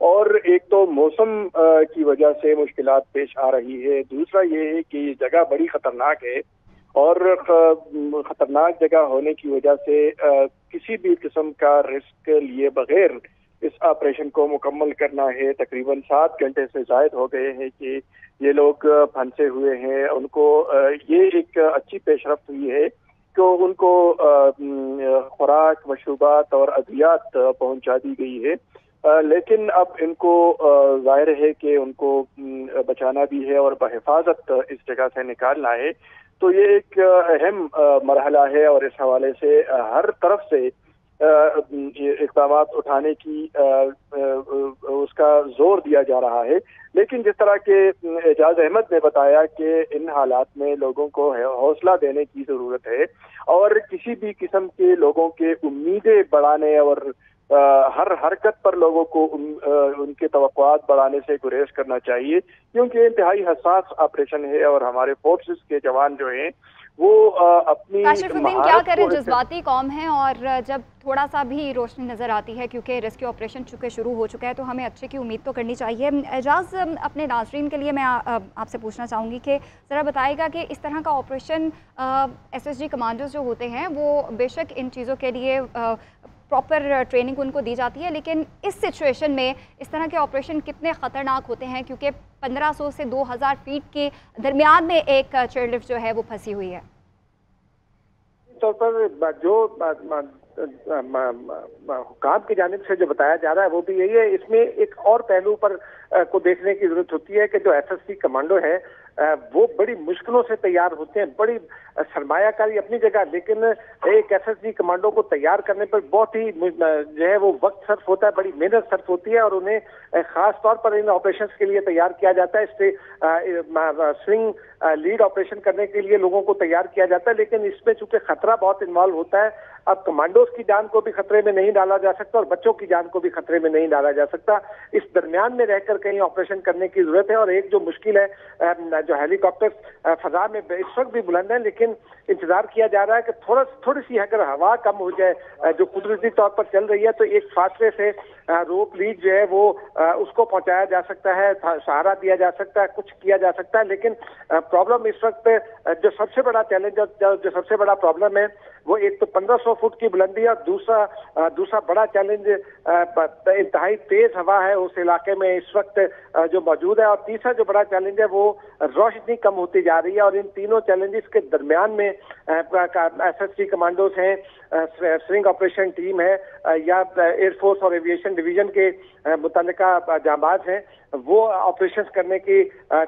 اور ایک تو موسم کی وجہ سے مشکلات پیش آ رہی ہے، دوسرا یہ ہے کہ یہ جگہ بڑی خطرناک ہے اور خطرناک جگہ ہونے کی وجہ سے کسی بھی قسم کا رسک لیے بغیر اس آپریشن کو مکمل کرنا ہے۔ تقریباً 7 گھنٹے سے زائد ہو گئے ہیں کہ یہ لوگ پھنسے ہوئے ہیں، ان کو یہ ایک اچھی پیش رفت ہوئی ہے کہ ان کو خوراک، مشروبات اور ادویات پہنچا دی گئی ہے، لیکن اب ان کو ظاہر ہے کہ ان کو بچانا بھی ہے اور بحفاظت اس جگہ سے نکالنا ہے۔ تو یہ ایک اہم مرحلہ ہے اور اس حوالے سے ہر طرف سے اقدامات اٹھانے کی اس کا زور دیا جا رہا ہے، لیکن جس طرح کے اعجاز احمد نے بتایا کہ ان حالات میں لوگوں کو حوصلہ دینے کی ضرورت ہے اور کسی بھی قسم کے لوگوں کے امیدیں بڑھانے اور ہر حرکت پر لوگوں کو ان کے توقعات بڑھانے سے گریز کرنا چاہیے، کیونکہ انتہائی حساس آپریشن ہے اور ہمارے فورسز کے جوان جو ہیں وہ اپنی کاشف الدین کیا کریں، جذباتی قوم ہیں اور جب تھوڑا سا بھی روشنی نظر آتی ہے کیونکہ ریسکیو آپریشن چونکہ شروع ہو چکا ہے تو ہمیں اچھے کی امید تو کرنی چاہیے۔ اعجاز، اپنے ناظرین کے لیے میں آپ سے پوچھنا چاہوں گی کہ ذرا بتائے گا کہ اس طرح کا آپریشن SSG کمانڈوز جو ہوتے ہیں وہ بے شک ان چیزوں کے لیے پراپر ٹریننگ ان کو دی جاتی ہے، لیکن اس سچویشن میں اس طرح کے آپریشن کتنے خطرناک ہوتے ہیں کیونکہ 1500 سے 2000 فیٹ کے درمیان میں ایک چیئر لفٹ جو ہے وہ پھنسی ہوئی ہے؟ طور پر جو حکام کی جانب سے جو بتایا جا رہا ہے وہ بھی یہی ہے۔ اس میں ایک اور پہلو پر کو دیکھنے کی ضرورت ہوتی ہے کہ جو SSG کمانڈو ہے وہ بڑی مشکلوں سے تیار ہوتے ہیں، بڑی سرمایہ کاری اپنی جگہ، لیکن ایک SSG کمانڈو کو تیار کرنے پر بہت ہی جو ہے وہ وقت صرف ہوتا ہے، بڑی محنت صرف ہوتی ہے اور انہیں خاص طور پر ان آپریشنز کے لیے تیار کیا جاتا ہے۔ اس سے سوئنگ لیڈ آپریشن کرنے کے لیے لوگوں کو تیار کیا جاتا ہے، لیکن اس میں چونکہ خطرہ بہت انوالو ہوتا ہے، اب کمانڈوز کی جان کو بھی خطرے میں نہیں ڈالا جا سکتا اور بچوں کی جان کو بھی خطرے میں نہیں ڈالا جا سکتا۔ اس درمیان میں رہ کر کہیں آپریشن کرنے کی ضرورت ہے اور ایک جو مشکل ہے، جو ہیلی کاپٹر فضا میں اس وقت بھی بلند ہیں، لیکن انتظار کیا جا رہا ہے کہ تھوڑی سی اگر ہوا کم ہو جائے جو قدرتی طور پر چل رہی ہے تو ایک فاصلے سے روپ لیڈ جو ہے وہ اس کو پہنچایا جا سکتا ہے، سہارا دیا جا سکتا ہے، کچھ کیا جا سکتا ہے، لیکن پرابلم اس وقت جو سب سے بڑا چیلنج، جو سب سے بڑا پرابلم ہے وہ ایک تو 1500 فٹ کی بلندی ہے اور دوسرا بڑا چیلنج انتہائی تیز ہوا ہے اس علاقے میں اس وقت جو موجود ہے، اور تیسرا جو بڑا چیلنج ہے وہ روشنی کم ہوتی جا رہی ہے۔ اور ان تینوں چیلنجز کے درمیان میں SSG کمانڈوز ہیں، سوئنگ آپریشن ٹیم ہے یا ایئر فورس اور ایویشن ڈویژن کے متعلقہ جانباز ہیں، وہ آپریشنز کرنے کی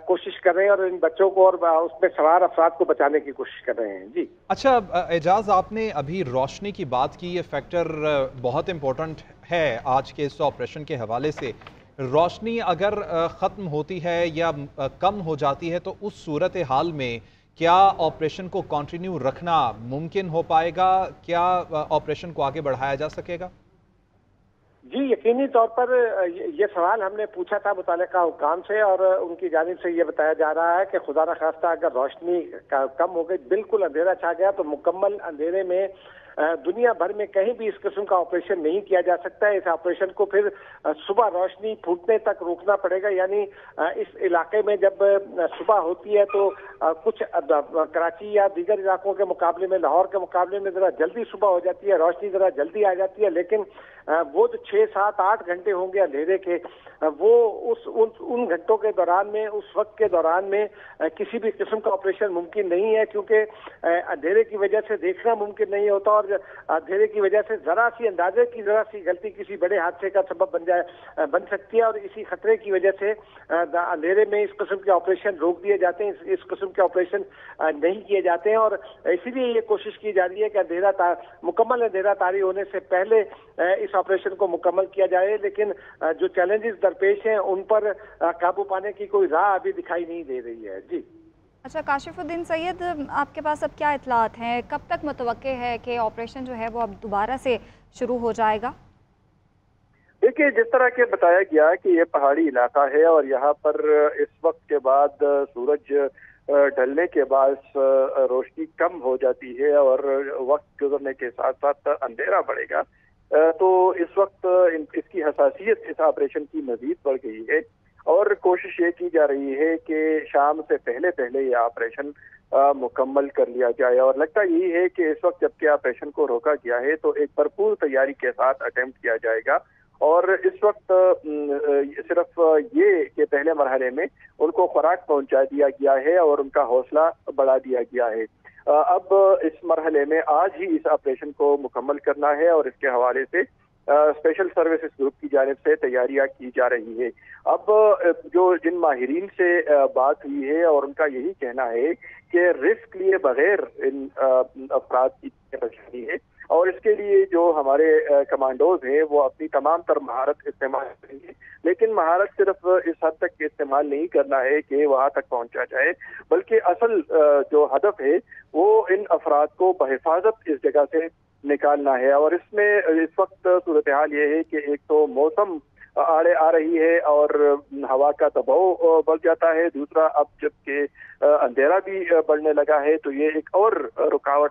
کوشش کر رہے ہیں اور ان بچوں کو اور اس میں سوار افراد کو بچانے کی کوشش کر رہے ہیں۔ جی اچھا اعجاز، آپ نے ابھی روشنی کی بات کی، یہ فیکٹر بہت امپورٹنٹ ہے آج کے اس آپریشن کے حوالے سے۔ روشنی اگر ختم ہوتی ہے یا کم ہو جاتی ہے تو اس صورتحال میں کیا آپریشن کو کنٹینیو رکھنا ممکن ہو پائے گا؟ کیا آپریشن کو آگے بڑھایا جا سکے گا؟ جی یقینی طور پر یہ سوال ہم نے پوچھا تھا متعلقہ حکام سے اور ان کی جانب سے یہ بتایا جا رہا ہے کہ خدا نخواستہ اگر روشنی کم ہو گئی، بالکل اندھیرا چھا گیا تو مکمل اندھیرے میں دنیا بھر میں کہیں بھی اس قسم کا آپریشن نہیں کیا جا سکتا ہے۔ اس آپریشن کو پھر صبح روشنی پھوٹنے تک روکنا پڑے گا، یعنی اس علاقے میں جب صبح ہوتی ہے تو کچھ کراچی یا دیگر علاقوں کے مقابلے میں، لاہور کے مقابلے میں ذرا جلدی صبح ہو جاتی ہے، روشنی ذرا جلدی آ جاتی ہے، لیکن وہ جو 6 7 8 گھنٹے ہوں گے اندھیرے کے، وہ ان گھنٹوں کے دوران میں، اس وقت کے دوران میں کسی بھی قسم کا آپریشن ممکن نہیں ہے، کیونکہ اندھیرے کی وجہ سے دیکھنا ممکن نہیں ہوتا اور اندھیرے کی وجہ سے ذرا سی اندازے کی ذرا سی غلطی کسی بڑے حادثے کا سبب بن سکتی ہے، اور اسی خطرے کی وجہ سے اندھیرے میں اس قسم کے آپریشن روک دیے جاتے ہیں، اس قسم کے آپریشن نہیں کیے جاتے ہیں، اور اسی لیے یہ کوشش کی جا رہی ہے کہ مکمل اندھیرا طاری ہونے سے پہلے اس آپریشن کو مکمل کیا جائے، لیکن جو چیلنجز درپیش ہیں ان پر قابو پانے کی کوئی راہ ابھی دکھائی نہیں دے رہی ہے۔ جی اچھا کاشف الدین سید، آپ کے پاس اب کیا اطلاعات ہیں؟ کب تک متوقع ہے کہ آپریشن جو ہے وہ اب دوبارہ سے شروع ہو جائے گا؟ دیکھیے، جس طرح کے بتایا گیا کہ یہ پہاڑی علاقہ ہے اور یہاں پر اس وقت کے بعد سورج ڈھلنے کے بعد روشنی کم ہو جاتی ہے اور وقت گزرنے کے ساتھ ساتھ اندھیرا بڑھے گا، تو اس وقت اس کی حساسیت اس آپریشن کی مزید بڑھ گئی ہے اور کوشش یہ کی جا رہی ہے کہ شام سے پہلے پہلے یہ آپریشن مکمل کر لیا جائے، اور لگتا یہی ہے کہ اس وقت جبکہ آپریشن کو روکا گیا ہے تو ایک بھرپور تیاری کے ساتھ اٹیمپٹ کیا جائے گا، اور اس وقت صرف یہ کہ پہلے مرحلے میں ان کو خوراک پہنچا دیا گیا ہے اور ان کا حوصلہ بڑھا دیا گیا ہے۔ اب اس مرحلے میں آج ہی اس آپریشن کو مکمل کرنا ہے اور اس کے حوالے سے اسپیشل سروسز گروپ کی جانب سے تیاریاں کی جا رہی ہے۔ اب جو جن ماہرین سے بات ہوئی ہے اور ان کا یہی کہنا ہے کہ رسک لیے بغیر ان افراد کی پریشانی ہے، اور اس کے لیے جو ہمارے کمانڈوز ہیں وہ اپنی تمام تر مہارت استعمال کریں گے، لیکن مہارت صرف اس حد تک استعمال نہیں کرنا ہے کہ وہاں تک پہنچا جائے، بلکہ اصل جو ہدف ہے وہ ان افراد کو بحفاظت اس جگہ سے نکالنا ہے۔ اور اس میں اس وقت صورتحال یہ ہے کہ ایک تو موسم آڑے آ رہی ہے اور ہوا کا دباؤ بڑھ جاتا ہے، دوسرا اب جب کہ اندھیرا بھی بڑھنے لگا ہے تو یہ ایک اور رکاوٹ ہے۔